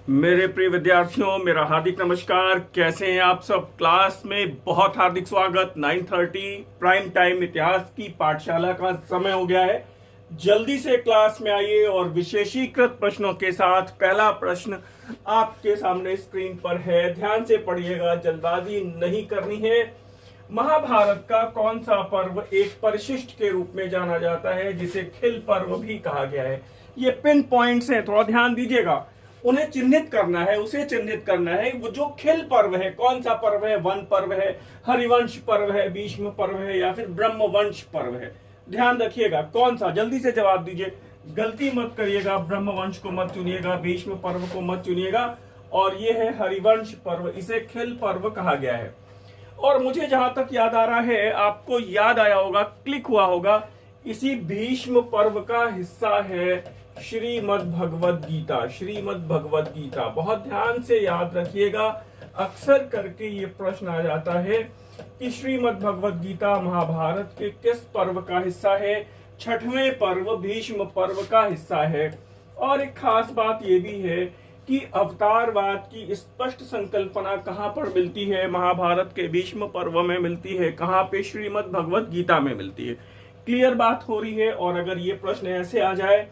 मेरे प्रिय विद्यार्थियों, मेरा हार्दिक नमस्कार। कैसे हैं आप सब? क्लास में बहुत हार्दिक स्वागत। 9:30 प्राइम टाइम इतिहास की पाठशाला का समय हो गया है। जल्दी से क्लास में आइए और विशेषीकृत प्रश्नों के साथ पहला प्रश्न आपके सामने स्क्रीन पर है। ध्यान से पढ़िएगा, जल्दबाजी नहीं करनी है। महाभारत का कौन सा पर्व एक परिशिष्ट के रूप में जाना जाता है, जिसे खिल पर्व भी कहा गया है? ये पिन पॉइंट्स हैं, थोड़ा ध्यान दीजिएगा। उन्हें चिन्हित करना है, उसे चिन्हित करना है। वो जो खिल पर्व है, कौन सा पर्व है? वन पर्व है, हरिवंश पर्व है, भीष्म पर्व है, या फिर ब्रह्मवंश पर्व है? ध्यान रखिएगा कौन सा, जल्दी से जवाब दीजिए। गलती मत करिएगा, ब्रह्मवंश को मत चुनिएगा, भीष्म पर्व को मत चुनिएगा। और ये है हरिवंश पर्व, इसे खिल पर्व कहा गया है। और मुझे जहां तक याद आ रहा है, आपको याद आया होगा, क्लिक हुआ होगा, इसी भीष्म पर्व का हिस्सा है श्रीमद् भगवद गीता। श्रीमद् भगवद गीता बहुत ध्यान से याद रखिएगा। अक्सर करके ये प्रश्न आ जाता है कि श्रीमद् भगवद गीता महाभारत के किस पर्व का हिस्सा है? छठवें पर्व भीष्म पर्व का हिस्सा है। और एक खास बात यह भी है कि अवतारवाद की स्पष्ट संकल्पना कहां पर मिलती है? महाभारत के भीष्म पर्व में मिलती है। कहां पे? श्रीमद् भगवद गीता में मिलती है। क्लियर बात हो रही है। और अगर ये प्रश्न ऐसे आ जाए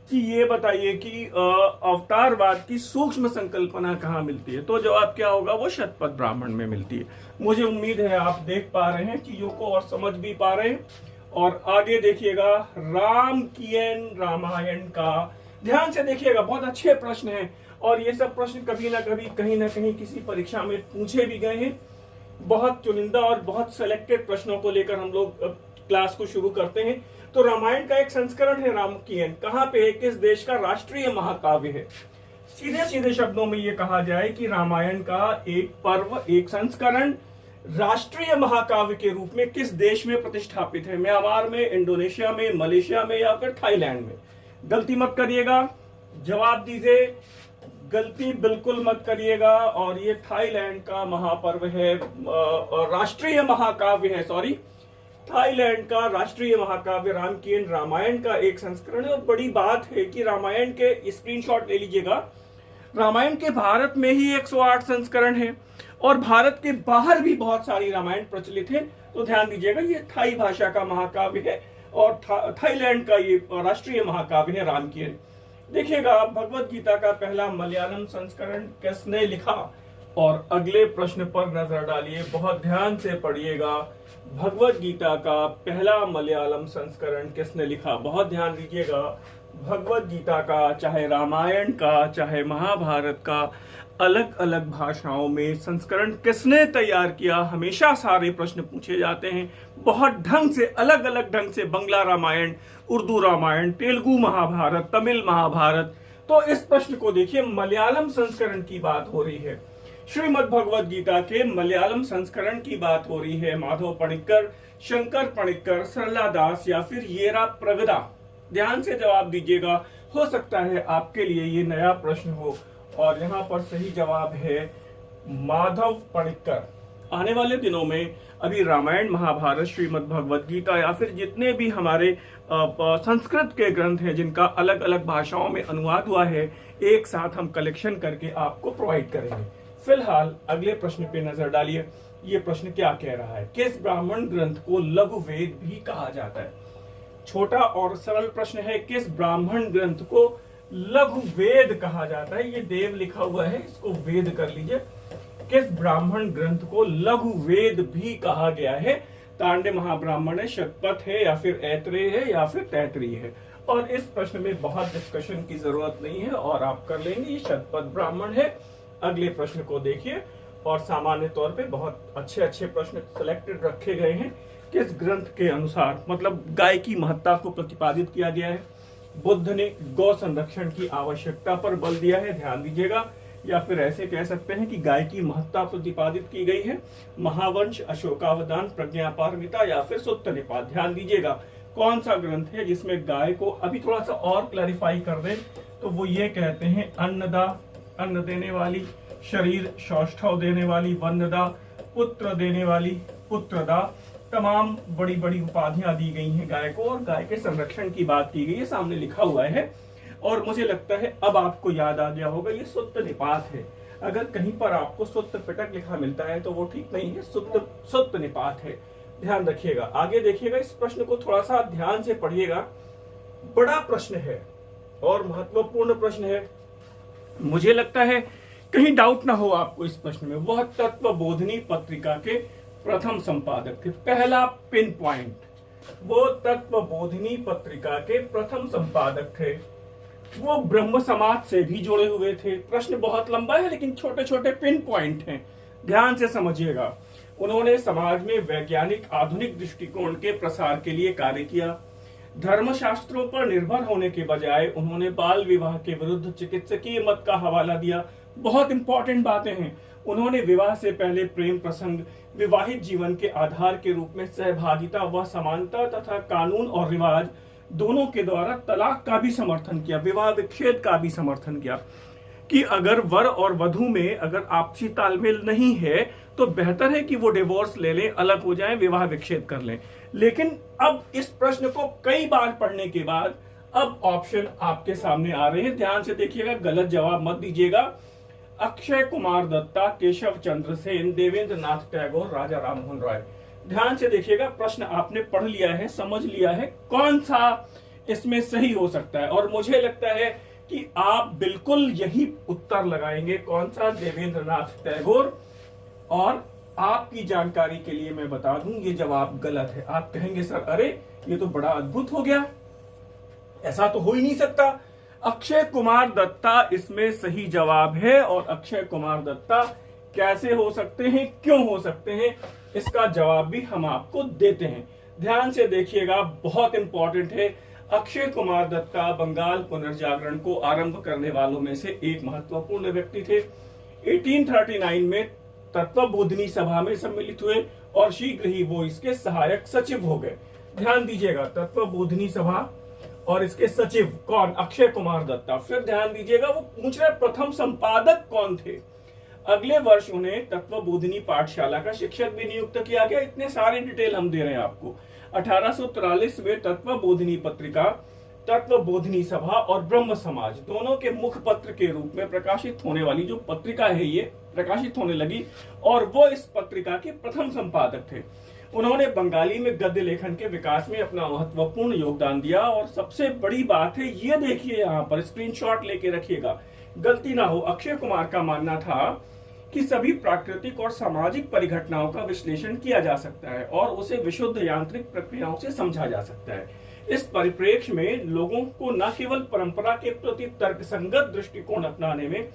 कि ये बताइए कि अवतारवाद की सूक्ष्म संकल्पना कहाँ मिलती है, तो जवाब क्या होगा? वो शतपथ ब्राह्मण में मिलती है। मुझे उम्मीद है आप देख पा रहे हैं चीजों को और समझ भी पा रहे हैं। और आगे देखिएगा, राम कियन रामायण का, ध्यान से देखिएगा, बहुत अच्छे प्रश्न हैं। और ये सब प्रश्न कभी ना कभी कहीं ना कहीं किसी परीक्षा में पूछे भी गए हैं। बहुत चुनिंदा और बहुत सिलेक्टेड प्रश्नों को लेकर हम लोग क्लास को शुरू करते हैं। तो रामायण का एक संस्करण है रामकीयन, कहां पे है? किस देश का राष्ट्रीय महाकाव्य है? सीधे सीधे शब्दों में ये कहा जाए कि रामायण का एक पर्व, एक संस्करण राष्ट्रीय महाकाव्य के रूप में किस देश में प्रतिष्ठापित है? म्यांमार में, इंडोनेशिया में, मलेशिया में, या फिर थाईलैंड में? गलती मत करिएगा, जवाब दीजिए। गलती बिल्कुल मत करिएगा। और ये थाईलैंड का महापर्व है, राष्ट्रीय महाकाव्य है, सॉरी, थाईलैंड का राष्ट्रीय महाकाव्य रामकीयन रामायण का एक संस्करण है। और बड़ी बात है कि रामायण के, स्क्रीनशॉट ले लीजिएगा, रामायण के भारत में ही 108 संस्करण है और भारत के बाहर भी बहुत सारी रामायण प्रचलित है। तो ध्यान दीजिएगा, ये थाई भाषा का महाकाव्य है और थाईलैंड का ये राष्ट्रीय महाकाव्य है रामकीयन। देखिएगा, भगवत गीता का पहला मलयालम संस्करण किसने लिखा? और अगले प्रश्न पर नजर डालिए, बहुत ध्यान से पढ़िएगा। भगवत गीता का पहला मलयालम संस्करण किसने लिखा? बहुत ध्यान दीजिएगा। भगवत गीता का, चाहे रामायण का, चाहे महाभारत का, अलग अलग भाषाओं में संस्करण किसने तैयार किया? हमेशा सारे प्रश्न पूछे जाते हैं बहुत ढंग से, अलग अलग ढंग से। बंगला रामायण, उर्दू रामायण, तेलुगु महाभारत, तमिल महाभारत। तो इस प्रश्न को देखिए, मलयालम संस्करण की बात हो रही है। श्रीमद् भगवद गीता के मलयालम संस्करण की बात हो रही है। माधव पणिक्कर, शंकर पणिक्कर, सरला दास, या फिर येरा प्रगदा? ध्यान से जवाब दीजिएगा, हो सकता है आपके लिए ये नया प्रश्न हो। और यहाँ पर सही जवाब है माधव पणिक्कर। आने वाले दिनों में अभी रामायण, महाभारत, श्रीमद् भगवद गीता, या फिर जितने भी हमारे संस्कृत के ग्रंथ हैं जिनका अलग अलग भाषाओं में अनुवाद हुआ है, एक साथ हम कलेक्शन करके आपको प्रोवाइड करेंगे। फिलहाल अगले प्रश्न पे नजर डालिए। ये प्रश्न क्या कह रहा है? किस ब्राह्मण ग्रंथ को लघु वेद भी कहा जाता है? छोटा और सरल प्रश्न है। किस ब्राह्मण ग्रंथ को लघु वेद कहा जाता है? ये देव लिखा हुआ है, इसको वेद कर लीजिए। किस ब्राह्मण ग्रंथ को लघु वेद भी कहा गया है? तांडे महाब्राह्मण है, शतपथ है, या फिर ऐत्रेय है, या फिर तैत्रीय है? और इस प्रश्न में बहुत डिस्कशन की जरूरत नहीं है और आप कर लेंगे, ये शतपथ ब्राह्मण है। अगले प्रश्न को देखिए। और सामान्य तौर पे बहुत अच्छे अच्छे प्रश्न सिलेक्टेड रखे गए हैं। किस ग्रंथ के अनुसार, मतलब गाय की महत्ता को प्रतिपादित किया गया है? बुद्ध ने गौ संरक्षण की आवश्यकता पर बल दिया है, ध्यान दीजिएगा। या फिर ऐसे कह सकते हैं कि गाय की महत्ता प्रतिपादित की गई है। महावंश, अशोकावदान, प्रज्ञापारमिता, या फिर सुत्त निपात? ध्यान दीजिएगा, कौन सा ग्रंथ है जिसमें गाय को, अभी थोड़ा सा और क्लैरिफाई कर दें तो वो ये कहते हैं, अन्नदा, अन्न देने वाली, शरीर सौष्ठव देने वाली, वन्नदा, पुत्र देने वाली, पुत्रदा। तमाम बड़ी बड़ी उपाधियां दी गई हैं गाय को और गाय के संरक्षण की बात की गई है, सामने लिखा हुआ है। और मुझे लगता है अब आपको याद आ गया होगा, ये सुत्त निपात है। अगर कहीं पर आपको सुत्त पिटक लिखा मिलता है तो वो ठीक नहीं है, सुत्त निपात है। ध्यान रखिएगा, आगे देखिएगा, इस प्रश्न को थोड़ा सा ध्यान से पढ़िएगा। बड़ा प्रश्न है और महत्वपूर्ण प्रश्न है। मुझे लगता है कहीं डाउट ना हो आपको इस प्रश्न में। वह तत्वबोधिनी पत्रिका के प्रथम संपादक थे। पहला पिन पॉइंट, वो तत्वबोधिनी पत्रिका के प्रथम संपादक थे। वो ब्रह्म समाज से भी जुड़े हुए थे। प्रश्न बहुत लंबा है लेकिन छोटे छोटे पिन पॉइंट हैं, ध्यान से समझिएगा। उन्होंने समाज में वैज्ञानिक आधुनिक दृष्टिकोण के प्रसार के लिए कार्य किया। धर्मशास्त्रों पर निर्भर होने के बजाय उन्होंने बाल विवाह के विरुद्ध चिकित्सकीय मत का हवाला दिया। बहुत इंपॉर्टेंट बातें हैं। उन्होंने विवाह से पहले प्रेम प्रसंग, विवाहित जीवन के आधार के रूप में सहभागिता व समानता तथा कानून और रिवाज दोनों के द्वारा तलाक का भी समर्थन किया, विवाह विच्छेद का भी समर्थन किया कि अगर वर और वधू में अगर आपसी तालमेल नहीं है तो बेहतर है कि वो डिवोर्स ले लें, अलग हो जाएं, विवाह विच्छेद कर लें। लेकिन अब इस प्रश्न को कई बार पढ़ने के बाद अब ऑप्शन आपके सामने आ रहे हैं, ध्यान से देखिएगा, गलत जवाब मत दीजिएगा। अक्षय कुमार दत्ता, केशव चंद्र सेन, देवेंद्र नाथ टैगोर, राजा राममोहन रॉय। ध्यान से देखिएगा, प्रश्न आपने पढ़ लिया है, समझ लिया है कौन सा इसमें सही हो सकता है, और मुझे लगता है कि आप बिल्कुल यही उत्तर लगाएंगे। कौन सा? देवेंद्र नाथ टैगोर। और आपकी जानकारी के लिए मैं बता दूं, ये जवाब गलत है। आप कहेंगे सर अरे ये तो बड़ा अद्भुत हो गया, ऐसा तो हो ही नहीं सकता। अक्षय कुमार दत्ता इसमें सही जवाब है। और अक्षय कुमार दत्ता कैसे हो सकते हैं, क्यों हो सकते हैं, इसका जवाब भी हम आपको देते हैं। ध्यान से देखिएगा, बहुत इंपॉर्टेंट है। अक्षय कुमार दत्ता बंगाल पुनर्जागरण को आरंभ करने वालों में से एक महत्वपूर्ण व्यक्ति थे। 1839 में तत्वबोधिनी सभा में सम्मिलित हुए और शीघ्र ही वो इसके सहायक सचिव हो गए। ध्यान दीजिएगा, तत्वबोधिनी सभा और इसके सचिव कौन? अक्षय कुमार दत्ता। फिर ध्यान दीजिएगा, वो पूछ रहे प्रथम संपादक कौन थे। अगले वर्ष उन्हें तत्वबोधिनी पाठशाला का शिक्षक भी नियुक्त किया गया। इतने सारे डिटेल हम दे रहे हैं आपको। 1843 में तत्वबोधिनी पत्रिका, तत्वबोधिनी सभा और ब्रह्म समाज दोनों के मुखपत्र के रूप में प्रकाशित होने वाली जो पत्रिका है ये प्रकाशित होने लगी और वो इस पत्रिका के प्रथम संपादक थे। उन्होंने बंगाली में गद्य लेखन के विकास में अपना महत्वपूर्ण योगदान दिया। और सबसे बड़ी बात है, ये देखिए, यहाँ पर स्क्रीनशॉट लेके रखिएगा, गलती ना हो। अक्षय कुमार का मानना था कि सभी प्राकृतिक और सामाजिक परिघटनाओं का विश्लेषण किया जा सकता है और उसे विशुद्ध यांत्रिक प्रक्रियाओं से समझा जा सकता है। इस परिप्रेक्ष्य में लोगों को न केवल परंपरा के प्रति तर्कसंगत दृष्टिकोण अपनाने में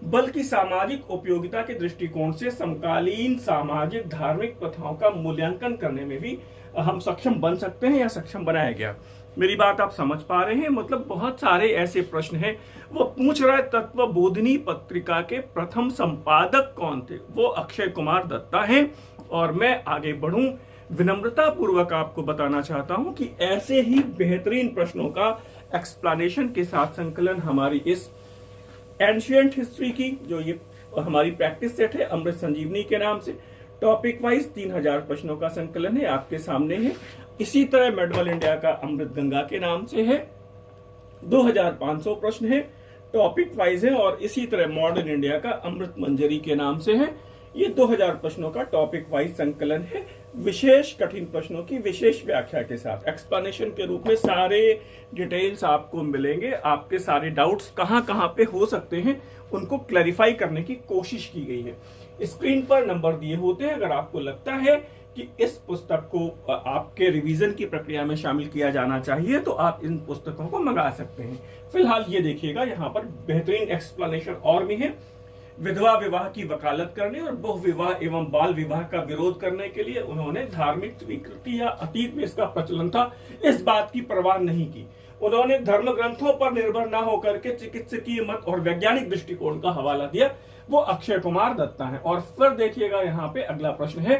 बल्कि सामाजिक उपयोगिता के दृष्टिकोण से समकालीन सामाजिक धार्मिक प्रथाओं का मूल्यांकन करने में भी हम सक्षम बन सकते हैं या सक्षम बनाया गया। मेरी बात आप समझ पा रहे हैं? मतलब बहुत सारे ऐसे प्रश्न हैं। वो पूछ रहा है तत्वबोधिनी पत्रिका के प्रथम संपादक कौन थे, वो अक्षय कुमार दत्ता हैं। और मैं आगे बढ़ूं, विनम्रता पूर्वक आपको बताना चाहता हूं कि ऐसे ही बेहतरीन प्रश्नों का एक्सप्लेनेशन के साथ संकलन हमारी इस एंशिएंट हिस्ट्री की जो ये हमारी प्रैक्टिस सेट है अमृत संजीवनी के नाम से, टॉपिक वाइज 3000 प्रश्नों का संकलन है, आपके सामने है। इसी तरह मेडवल इंडिया का अमृत गंगा के नाम से है, 2500 प्रश्न है, टॉपिक वाइज है। और इसी तरह मॉडर्न इंडिया का अमृत मंजरी के नाम से है, ये 2000 प्रश्नों का टॉपिक वाइज संकलन है, विशेष कठिन प्रश्नों की विशेष व्याख्या के साथ एक्सप्लेनेशन के रूप में सारे डिटेल्स आपको मिलेंगे। आपके सारे डाउट्स कहां कहां पे हो सकते हैं उनको क्लैरिफाई करने की कोशिश की गई है। स्क्रीन पर नंबर दिए होते हैं। अगर आपको लगता है कि इस पुस्तक को आपके रिवीजन की प्रक्रिया में शामिल किया जाना चाहिए तो आप इन पुस्तकों को मंगा सकते हैं। फिलहाल ये देखिएगा, यहाँ पर बेहतरीन एक्सप्लेनेशन और भी है। विधवा विवाह की वकालत करने और बहुविवाह एवं बाल विवाह का विरोध करने के लिए उन्होंने धार्मिक स्वीकृति या अतीत में इसका प्रचलन था इस बात की परवाह नहीं की। उन्होंने धर्म ग्रंथों पर निर्भर न होकर के चिकित्सकीय मत और वैज्ञानिक दृष्टिकोण का हवाला दिया, वो अक्षय कुमार दत्ता है। और फिर देखिएगा यहाँ पे अगला प्रश्न है,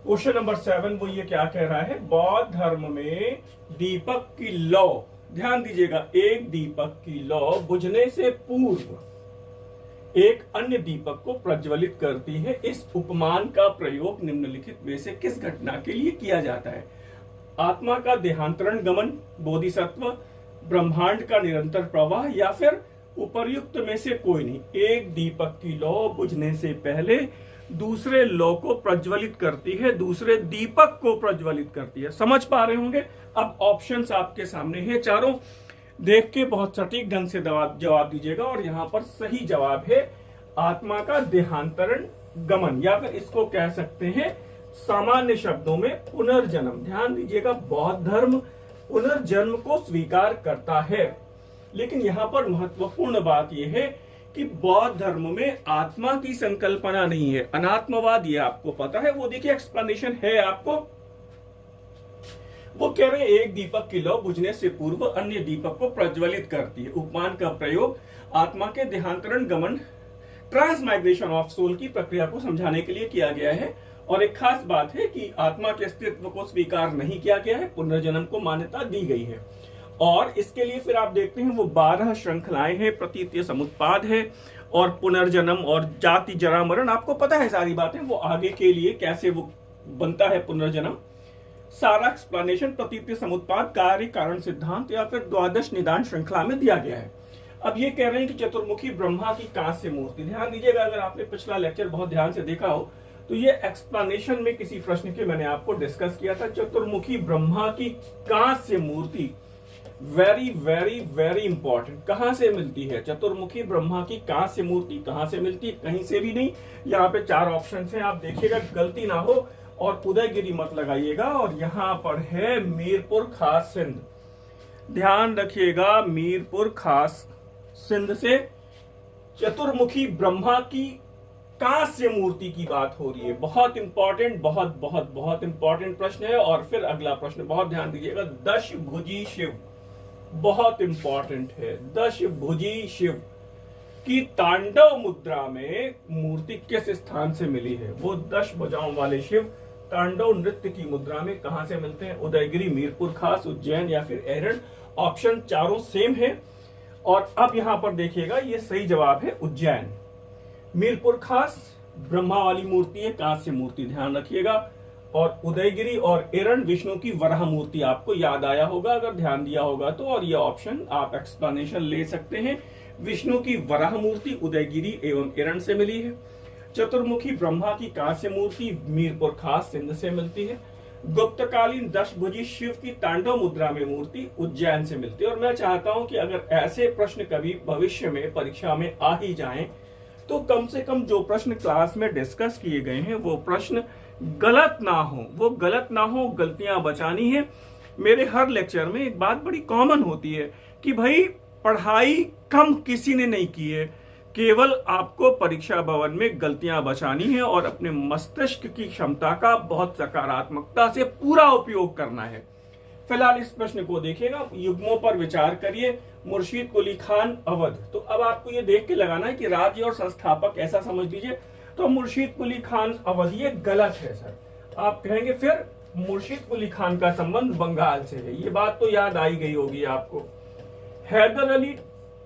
क्वेश्चन नंबर 7। वो ये क्या कह रहा है, बौद्ध धर्म में दीपक की लौ, ध्यान दीजिएगा, एक दीपक की लौ बुझने से पूर्व एक अन्य दीपक को प्रज्वलित करती है। इस उपमान का प्रयोग निम्नलिखित में से किस घटना के लिए किया जाता है? आत्मा का देहांतरण गमन, बोधिसत्व, ब्रह्मांड का निरंतर प्रवाह, या फिर उपर्युक्त में से कोई नहीं। एक दीपक की लौ बुझने से पहले दूसरे लौ को प्रज्वलित करती है, दूसरे दीपक को प्रज्वलित करती है। समझ पा रहे होंगे। अब ऑप्शंस आपके सामने हैं चारों, देख के बहुत सटीक ढंग से जवाब दीजिएगा। और यहां पर सही जवाब है आत्मा का देहांतरण गमन, या फिर इसको कह सकते हैं सामान्य शब्दों में पुनर्जन्म। ध्यान दीजिएगा, बौद्ध धर्म पुनर्जन्म को स्वीकार करता है, लेकिन यहां पर महत्वपूर्ण बात यह है कि बौद्ध धर्म में आत्मा की संकल्पना नहीं है, अनात्मवाद, ये आपको पता है। वो देखिए एक्सप्लेनेशन है आपको। वो कह रहे हैं एक दीपक की लौ बुझने से पूर्व अन्य दीपक को प्रज्वलित करती है। उपमान का प्रयोग आत्मा के देहांतरण गमन, ट्रांसमाइग्रेशन ऑफ सोल की प्रक्रिया को समझाने के लिए किया गया है। और एक खास बात है कि आत्मा के अस्तित्व को स्वीकार नहीं किया गया है, पुनर्जन्म को मान्यता दी गई है। और इसके लिए फिर आप देखते हैं वो 12 श्रृंखलाएं हैं, प्रतीतीय समुत्पाद है, और पुनर्जन्म और जाति जरा मरण, आपको पता है सारी बातें। वो आगे के लिए कैसे वो बनता है पुनर्जन्म, सारा एक्सप्लेनेशन प्रतीतीय समुत्पाद, कार्य कारण सिद्धांत या फिर द्वादश निदान श्रृंखला में दिया गया है। अब ये कह रहे हैं कि चतुर्मुखी ब्रह्मा की कांस्य मूर्ति, ध्यान दीजिएगा, अगर आपने पिछला लेक्चर बहुत ध्यान से देखा हो तो ये एक्सप्लेनेशन में किसी प्रश्न के मैंने आपको डिस्कस किया था। चतुर्मुखी ब्रह्मा की कांस्य मूर्ति वेरी वेरी वेरी इंपॉर्टेंट, कहां से मिलती है? चतुर्मुखी ब्रह्मा की कांस्य मूर्ति कहां से मिलती है? कहीं से भी नहीं। यहाँ पे 4 ऑप्शन हैं, आप देखिएगा गलती ना हो, और उदयगिरी मत लगाइएगा। और यहां पर है मीरपुर खास सिंध, ध्यान रखिएगा, मीरपुर खास सिंध से चतुर्मुखी ब्रह्मा की कांस्य मूर्ति की बात हो रही है। बहुत इंपॉर्टेंट, बहुत बहुत बहुत इंपॉर्टेंट प्रश्न है। और फिर अगला प्रश्न बहुत ध्यान दीजिएगा, दशभुजी शिव, बहुत इंपॉर्टेंट है। दशभुजी शिव की तांडव मुद्रा में मूर्ति किस स्थान से मिली है? वो 10 भुजाओं वाले शिव तांडव नृत्य की मुद्रा में कहां से मिलते हैं? उदयगिरी, मीरपुर खास, उज्जैन या फिर एरन। ऑप्शन चारों सेम है। और अब यहां पर देखिएगा, ये सही जवाब है उज्जैन। मीरपुर खास ब्रह्मा वाली मूर्ति है, कांस्य मूर्ति, ध्यान रखिएगा। और उदयगिरी और एरन विष्णु की वराह मूर्ति, आपको याद आया होगा अगर ध्यान दिया होगा तो। और ये ऑप्शन आप एक्सप्लेनेशन ले सकते हैं, विष्णु की वराह मूर्ति उदयगिरी एवं एरन से मिली है। चतुर्मुखी ब्रह्मा की कांस्य मूर्ति मीरपुर खास सिंध से मिलती है। गुप्तकालीन दशभुजी शिव की तांडव मुद्रा में मूर्ति उज्जैन से मिलती है। और मैं चाहता हूं कि अगर ऐसे प्रश्न कभी भविष्य में परीक्षा में आ ही जाएं तो कम से कम जो प्रश्न क्लास में डिस्कस किए गए हैं वो प्रश्न गलत ना हो, वो गलत ना हो, गलतियां बचानी है। मेरे हर लेक्चर में एक बात बड़ी कॉमन होती है कि भाई पढ़ाई कम किसी ने नहीं की है, केवल आपको परीक्षा भवन में गलतियां बचानी है और अपने मस्तिष्क की क्षमता का बहुत सकारात्मकता से पूरा उपयोग करना है। फिलहाल इस प्रश्न को देखिएगा, युग्मों पर विचार करिए। मुर्शीद कुली खान अवध, तो अब आपको ये देख के लगाना है कि राज्य और संस्थापक ऐसा समझ लीजिए। तो मुर्शीद कुली खान अवध ये गलत है सर। आप कहेंगे फिर मुर्शीद कुली खान का संबंध बंगाल से है, ये बात तो याद आई गई होगी आपको। हैदर अली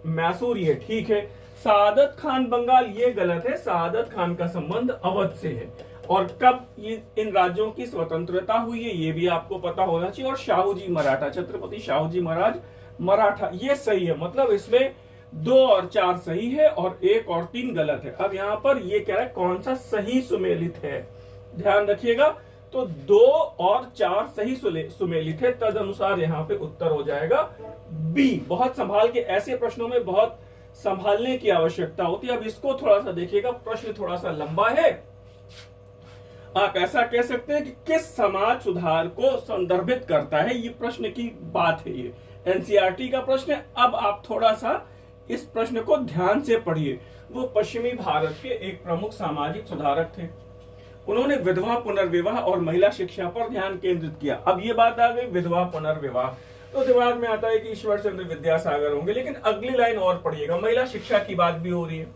मैसूरी है, ठीक है। सादत खान बंगाल, ये गलत है, सादत खान का संबंध अवध से है। और कब ये इन राज्यों की स्वतंत्रता हुई है ये भी आपको पता होना चाहिए। और शाहूजी मराठा, छत्रपति शाहूजी महाराज मराठा, ये सही है। मतलब इसमें 2 और 4 सही है और 1 और 3 गलत है। अब यहाँ पर ये कह रहा है कौन सा सही सुमेलित है, ध्यान रखिएगा। तो 2 और 4 सही सुमेलित है, तद अनुसार यहाँ पे उत्तर हो जाएगा बी। बहुत संभाल के, ऐसे प्रश्नों में बहुत संभालने की आवश्यकता होती है। अब इसको थोड़ा सा देखिएगा, प्रश्न थोड़ा सा लंबा है। आप ऐसा कह सकते हैं कि किस समाज सुधार को संदर्भित करता है, ये प्रश्न की बात है, ये एनसीईआरटी का प्रश्न है। अब आप थोड़ा सा इस प्रश्न को ध्यान से पढ़िए। वो पश्चिमी भारत के एक प्रमुख सामाजिक सुधारक थे। उन्होंने विधवा पुनर्विवाह और महिला शिक्षा पर ध्यान केंद्रित किया। अब ये बात आ गई विधवा पुनर्विवाह, तो दिमाग में आता है कि ईश्वर चंद्र विद्यासागर होंगे, लेकिन अगली लाइन और पढ़िएगा, महिला शिक्षा की बात भी हो रही है।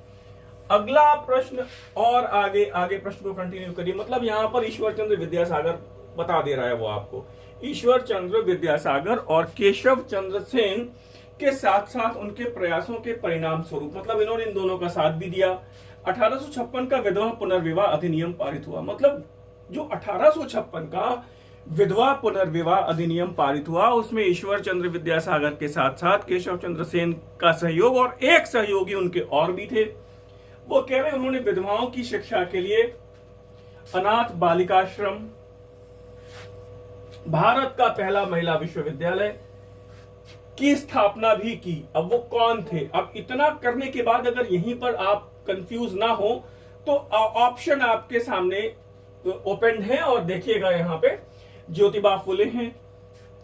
अगला प्रश्न और आगे आगे प्रश्न को कंटिन्यू करिए। मतलब यहाँ पर ईश्वर चंद्र विद्यासागर बता दे रहा है वो आपको। ईश्वर चंद्र विद्यासागर और केशव चंद्र सेन के साथ साथ उनके प्रयासों के परिणाम स्वरूप, मतलब इन्होंने इन दोनों का साथ भी दिया, 1856 का विधवा पुनर्विवाह अधिनियम पारित हुआ। मतलब जो 1856 का विधवा पुनर्विवाह अधिनियम पारित हुआ। उसमें ईश्वर चंद्र विद्यासागर के साथ साथ केशव चंद्र सेन का सहयोग और एक सहयोगी उनके और भी थे। वो कह रहे उन्होंने विधवाओं की शिक्षा के लिए अनाथ बालिकाश्रम, भारत का पहला महिला विश्वविद्यालय की स्थापना भी की। अब वो कौन थे? अब इतना करने के बाद अगर यहीं पर आप कंफ्यूज ना हो तो ऑप्शन आपके सामने ओपन है, और देखिएगा यहाँ पे ज्योतिबा फुले हैं,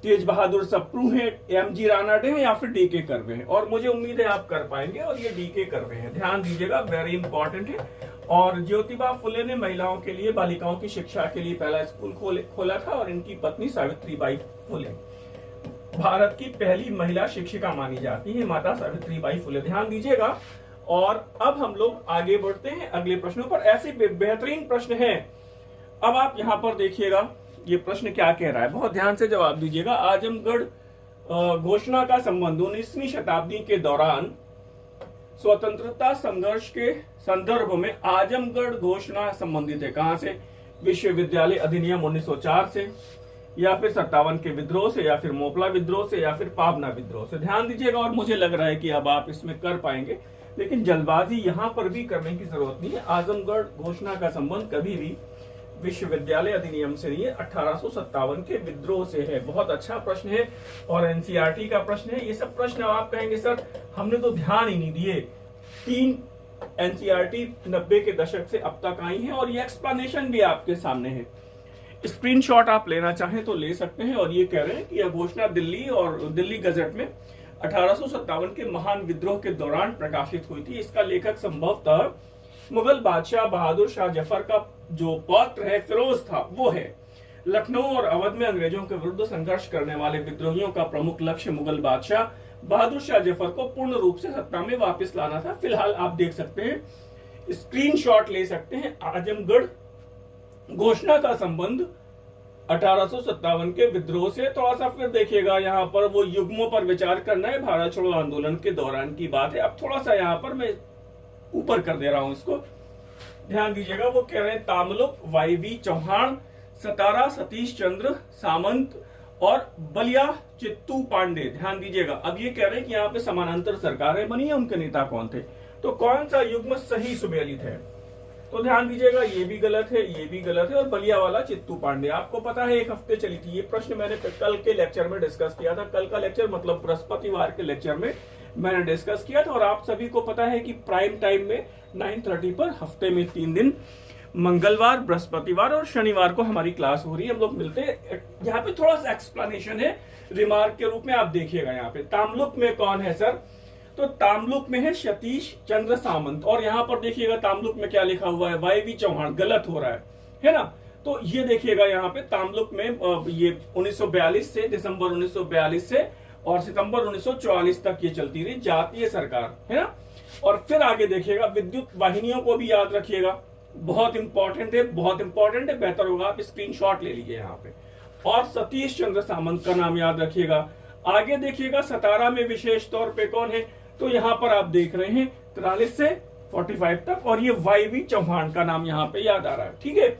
तेज बहादुर सप्रू हैं, एमजी रानाडे हैं, या फिर डीके कर्वे हैं। और मुझे उम्मीद है आप कर पाएंगे, और ये डीके कर्वे हैं, ध्यान दीजिएगा, वेरी इंपॉर्टेंट है। और ज्योतिबा फुले ने महिलाओं के लिए, बालिकाओं की शिक्षा के लिए पहला स्कूल खोला था, और इनकी पत्नी सावित्रीबाई फुले भारत की पहली महिला शिक्षिका मानी जाती है, माता सावित्रीबाई फुले, ध्यान दीजिएगा। और अब हम लोग आगे बढ़ते हैं अगले प्रश्नों पर। ऐसे बेहतरीन प्रश्न हैं। अब आप यहां पर देखिएगा ये प्रश्न क्या कह रहा है, बहुत ध्यान से जवाब दीजिएगा। आजमगढ़ घोषणा का संबंध 19वीं शताब्दी के दौरान स्वतंत्रता संघर्ष के संदर्भ में आजमगढ़ घोषणा संबंधित है कहां से? विश्वविद्यालय अधिनियम 1904 से, या फिर 57 के विद्रोह से, या फिर मोपला विद्रोह से, या फिर पाबना विद्रोह से। ध्यान दीजिएगा, और मुझे लग रहा है कि अब आप इसमें कर पाएंगे, लेकिन जल्दबाजी यहां पर भी करने की जरूरत नहीं है। आजमगढ़ घोषणा का संबंध कभी भी विश्वविद्यालय अधिनियम से नहीं है, 1857 के विद्रोह से है। बहुत अच्छा प्रश्न है, और एनसीईआरटी का प्रश्न है। ये सब प्रश्न आप कहेंगे सर हमने तो ध्यान ही नहीं दिए। 3 एनसीईआरटी 90 के दशक से अब तक आई है, और ये एक्सप्लेनेशन भी आपके सामने है। स्क्रीनशॉट आप लेना चाहें तो ले सकते हैं। और ये कह रहे हैं कि यह घोषणा दिल्ली और दिल्ली गजट में 1857 के महान विद्रोह के दौरान प्रकाशित हुई थी। इसका लेखक संभवतः मुगल बादशाह बहादुर शाह जफर का जो पौत्र है फिरोज था, वो है। लखनऊ और अवध में अंग्रेजों के विरुद्ध संघर्ष करने वाले विद्रोहियों का प्रमुख लक्ष्य मुगल बादशाह बहादुर शाह जफर को पूर्ण रूप से सत्ता में वापस लाना था। फिलहाल आप देख सकते हैं, स्क्रीनशॉट ले सकते हैं। आजमगढ़ घोषणा का संबंध 1857 के विद्रोह से। थोड़ा सा फिर देखिएगा, यहाँ पर वो युग्मों पर विचार करना है, भारत छोड़ो आंदोलन के दौरान की बात है। अब थोड़ा सा यहाँ पर मैं ऊपर कर दे रहा हूं इसको, ध्यान दीजिएगा। वो कह रहे हैं तामलुक, वाईवी चौहान, सतारा सतीश चंद्र सामंत और बलिया चित्तू पांडे। ध्यान दीजिएगा, अब ये कह रहे हैं कि यहाँ पे समानांतर सरकारें बनी है, उनके नेता कौन थे? तो कौन सा युग्म सही सुमेलित है? तो ध्यान दीजिएगा, ये भी गलत है, ये भी गलत है, और बलिया वाला चित्तू पांडे। आपको पता है 1 हफ्ते चली थी ये प्रश्न, मैंने कल के लेक्चर में डिस्कस किया था। कल का लेक्चर मतलब बृहस्पतिवार के लेक्चर में मैंने डिस्कस किया था। और आप सभी को पता है कि प्राइम टाइम में 9:30 पर हफ्ते में 3 दिन, मंगलवार, बृहस्पतिवार और शनिवार को हमारी क्लास हो रही है। हम लोग मिलते हैं। यहाँ पे थोड़ा सा एक्सप्लेनेशन है रिमार्क के रूप में, आप देखिएगा। यहाँ पे तामलुक में कौन है सर? तो तामलुक में है सतीश चंद्र सामंत। और यहाँ पर देखिएगा तामलुक में क्या लिखा हुआ है? वाईवी चौहान। गलत हो रहा है ना? तो ये देखिएगा यहाँ पे तामलुक में ये 1942 से, दिसंबर 1942 से और सितंबर 1944 तक ये चलती रही जातीय सरकार, है ना। और फिर आगे देखिएगा, विद्युत वाहिनियों को भी याद रखिएगा, बहुत इंपॉर्टेंट है, बहुत इंपॉर्टेंट है। बेहतर होगा आप स्क्रीनशॉट ले लीजिए यहाँ पे। और सतीश चंद्र सामंत का नाम याद रखिएगा। आगे देखिएगा सतारा में विशेष तौर पे कौन है? तो यहाँ पर आप देख रहे हैं 43 से 45 तक, और ये वाईवी चौहान का नाम यहाँ पे याद आ रहा है, ठीक है।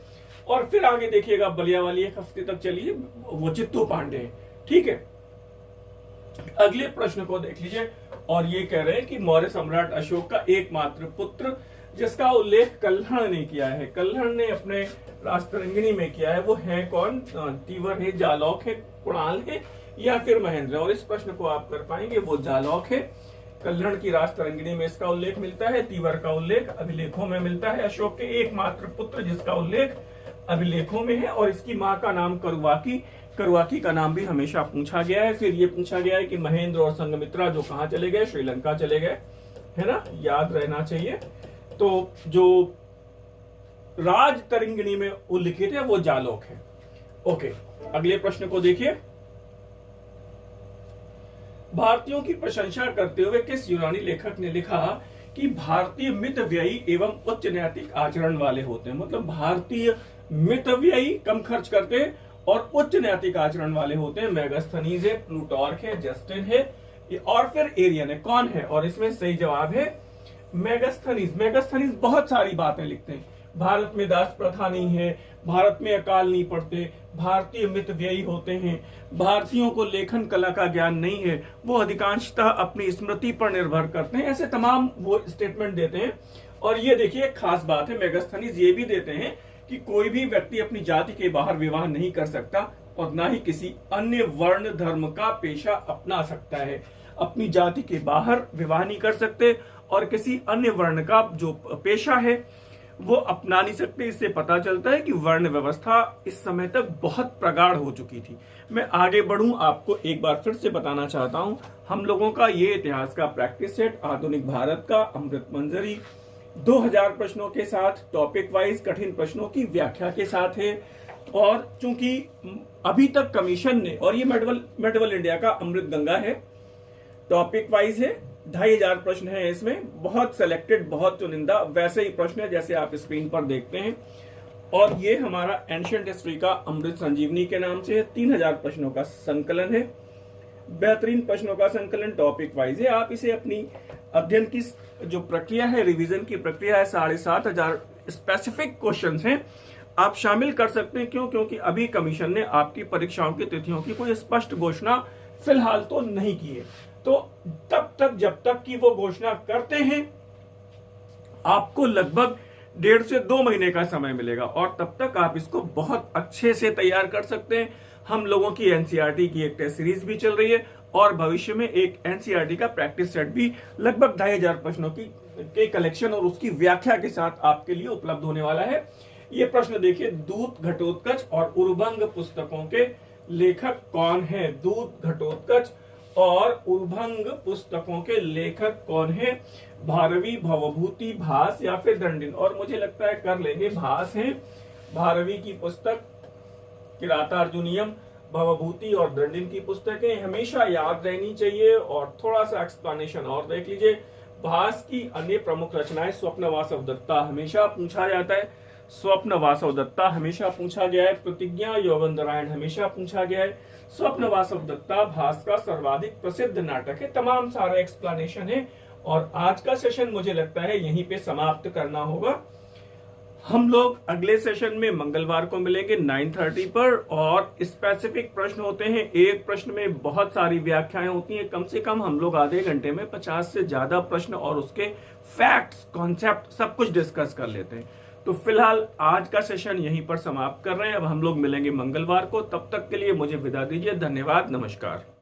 और फिर आगे देखिएगा बलिया वाली 1 हफ्ते तक चली है, वो चित्तू पांडे है, ठीक है। अगले प्रश्न को देख लीजिए, और ये कह रहे हैं कि मौर्य सम्राट अशोक का एकमात्र पुत्र जिसका उल्लेख कल्हण ने किया है, कल्हण ने अपने राजतरंगिणी में किया है, वो है कौन? तीवर है, जालौक है, कुणाल है, या फिर महेंद्र? और इस प्रश्न को आप कर पाएंगे, वो जालौक है। कल्हण की राजतरंगिणी में इसका उल्लेख मिलता है, तीवर का उल्लेख अभिलेखों में मिलता है। अशोक के एकमात्र पुत्र जिसका उल्लेख अभिलेखों में है, और इसकी माँ का नाम करुवाकी, करुवाकी का नाम भी हमेशा पूछा गया है। फिर ये पूछा गया है कि महेंद्र और संघमित्रा जो कहाँ चले गए? श्रीलंका चले गए, है ना, याद रहना चाहिए। तो जो राजतरंगिणी में उल्लिखित है वो जालौक है। ओके, अगले प्रश्न को देखिए। भारतीयों की प्रशंसा करते हुए किस यूनानी लेखक ने लिखा कि भारतीय मितव्ययी एवं उच्च नैतिक आचरण वाले होते हैं? मतलब भारतीय मितव्ययी, कम खर्च करते हैं, और उच्च नैतिक आचरण वाले होते हैं। मेगास्थनीज है, प्लूटार्क है, जस्टिन है, और फिर एरियन है। कौन है? और इसमें सही जवाब है मेगास्थनीज। मेगास्थनीज बहुत सारी बातें लिखते हैं। भारत में दास प्रथा नहीं है, भारत में अकाल नहीं पड़ते, भारतीय मित व्ययी होते हैं, भारतीयों को लेखन कला का ज्ञान नहीं है, वो अधिकांशतः अपनी स्मृति पर निर्भर करते हैं, ऐसे तमाम वो स्टेटमेंट देते हैं। और ये देखिए एक खास बात है, मेगास्थनीज ये भी देते हैं कि कोई भी व्यक्ति अपनी जाति के बाहर विवाह नहीं कर सकता और ना ही किसी अन्य वर्ण धर्म का पेशा अपना सकता है। अपनी जाति के बाहर विवाह नहीं कर सकते और किसी अन्य वर्ण का जो पेशा है वो अपना नहीं सकते। इससे पता चलता है कि वर्ण व्यवस्था इस समय तक बहुत प्रगाढ़ हो चुकी थी। मैं आगे बढ़ूं, आपको एक बार फिर से बताना चाहता हूं, हम लोगों का ये इतिहास का प्रैक्टिस सेट आधुनिक भारत का अमृत मंजरी 2000 प्रश्नों के साथ टॉपिक वाइज कठिन प्रश्नों की व्याख्या के साथ है। और चूंकि अभी तक कमीशन ने, और ये मेडवल इंडिया का अमृत गंगा है, टॉपिक वाइज है, 2500 प्रश्न है इसमें, बहुत सेलेक्टेड, बहुत चुनिंदा वैसे ही प्रश्न है जैसे आप स्क्रीन पर देखते हैं। और ये हमारा एंशिएंट हिस्ट्री का अमृत संजीवनी के नाम से है, 3000 प्रश्नों का संकलन है, बेहतरीन प्रश्नों का संकलन टॉपिक वाइज है। आप इसे अपनी अध्ययन की जो प्रक्रिया है, रिवीजन की प्रक्रिया है, 7500 स्पेसिफिक क्वेश्चंस हैं, आप शामिल कर सकते हैं। क्यों? क्योंकि अभी कमीशन ने आपकी परीक्षाओं की तिथियों की कोई स्पष्ट घोषणा फिलहाल तो नहीं की है। तो तब तक जब तक कि वो घोषणा करते हैं, आपको लगभग 1.5 से 2 महीने का समय मिलेगा और तब तक आप इसको बहुत अच्छे से तैयार कर सकते हैं। हम लोगों की एनसीईआरटी की एक टेस्ट सीरीज भी चल रही है और भविष्य में एक एनसीईआरटी का प्रैक्टिस सेट भी लगभग 2500 प्रश्नों के कलेक्शन और उसकी व्याख्या के साथ आपके लिए उपलब्ध होने वाला है। ये प्रश्न देखिए, दूत, घटोत्कच और उर्भंग पुस्तकों के लेखक कौन है? दूत, घटोत्कच और उर्भंग पुस्तकों के लेखक कौन है? भारवी, भवभूति, भास या फिर दंडिन? और मुझे लगता है कर लेंगे भास है। भारवी की पुस्तक, किरातार्जुनीयम, भवभूति और दंडिन की पुस्तकें हमेशा याद रहनी चाहिए। और थोड़ा सा एक्सप्लेनेशन और देख लीजिए, भास की अन्य प्रमुख रचनाएं, स्वप्न वासव दत्ता हमेशा पूछा जाता है, स्वप्न वासव दत्ता हमेशा पूछा गया है, प्रतिज्ञा योगेंद्रायण हमेशा पूछा गया है, स्वप्न वासव दत्ता भास का सर्वाधिक प्रसिद्ध नाटक है। तमाम सारा एक्सप्लेनेशन है और आज का सेशन मुझे लगता है यहीं पे समाप्त करना होगा। हम लोग अगले सेशन में मंगलवार को मिलेंगे 9:30 पर और स्पेसिफिक प्रश्न होते हैं। एक प्रश्न में बहुत सारी व्याख्याएं होती हैं, कम से कम हम लोग आधे घंटे में 50 से ज्यादा प्रश्न और उसके फैक्ट्स, कॉन्सेप्ट सब कुछ डिस्कस कर लेते हैं। तो फिलहाल आज का सेशन यहीं पर समाप्त कर रहे हैं। अब हम लोग मिलेंगे मंगलवार को, तब तक के लिए मुझे विदा दीजिए। धन्यवाद, नमस्कार।